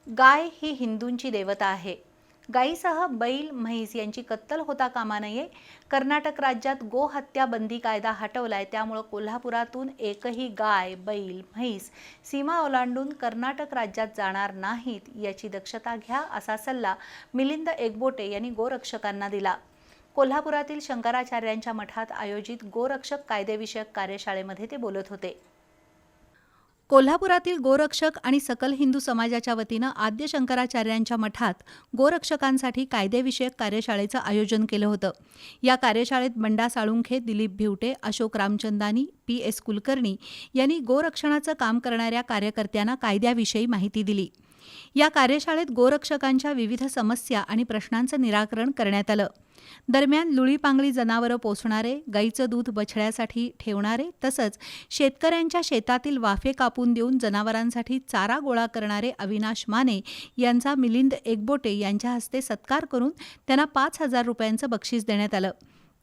गाय ही हिंदूंची देवता आहे. गायीसह बैल, म्हैस यांची कत्तल होता कामा नये. कर्नाटक राज्यात गोहत्या बंदी कायदा हटवलाय. त्यामुळे कोल्हापुरातून एकही गाय, बैल, म्हैस सीमा ओलांडून कर्नाटक राज्यात जाणार नाहीत याची दक्षता घ्या, असा सल्ला मिलिंद एकबोटे यांनी गोरक्षकांना दिला. कोल्हापुरातील शंकराचार्यांच्या मठात आयोजित गोरक्षक कायदेविषयक कार्यशाळेमध्ये ते बोलत होते. कोल्हापुरातील गोरक्षक आणि सकल हिंदू समाजाच्या वतीनं आद्य शंकराचार्यांच्या मठात गोरक्षकांसाठी कायदेविषयक कार्यशाळेचं आयोजन केलं होतं. या कार्यशाळेत बंडा साळुंखे, दिलीप भिवटे, अशोक रामचंदानी, PS कुलकर्णी यांनी गोरक्षणाचं काम करणाऱ्या कार्यकर्त्यांना कायद्याविषयी माहिती दिली. या कार्यशाळेत गोरक्षकांच्या विविध समस्या आणि प्रश्नांचं निराकरण करण्यात आलं. दरम्यान लुळीपांगळी जनावरं पोसणारे, गाईचं दूध बछड्यासाठी ठेवणारे तसंच शेतकऱ्यांच्या शेतातील वाफे कापून देऊन जनावरांसाठी चारा गोळा करणारे अविनाश माने यांचा मिलिंद एकबोटे यांच्या हस्ते सत्कार करून त्यांना 5,000 रुपयांचं बक्षीस देण्यात आलं.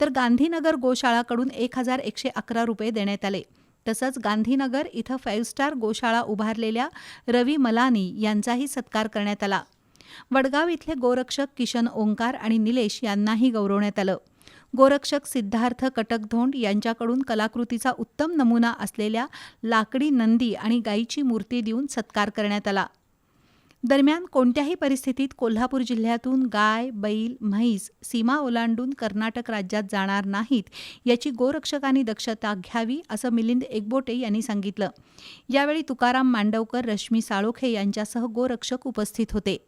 तर गांधीनगर गोशाळाकडून 1,111 रुपये देण्यात आले. तसंच गांधीनगर इथं 5 स्टार गोशाळा उभारलेल्या रवी मलानी यांचाही सत्कार करण्यात आला. वडगाव इथले गोरक्षक किशन ओंकार आणि निलेश यांनाही गौरवण्यात आलं. गोरक्षक सिद्धार्थ कटकधोंड यांच्याकडून कलाकृतीचा उत्तम नमुना असलेल्या लाकडी नंदी आणि गायीची मूर्ती देऊन सत्कार करण्यात आला. दरम्यान कोणत्याही परिस्थितीत कोल्हापूर जिल्ह्यातून गाय, बैल, म्हैस सीमा ओलांडून कर्नाटक राज्यात जाणार नाहीत याची गोरक्षकांनी दक्षता घ्यावी, असं मिलिंद एकबोटे यांनी सांगितलं. यावेळी तुकाराम मांडवकर, रश्मी साळोखे यांच्यासह गोरक्षक उपस्थित होते.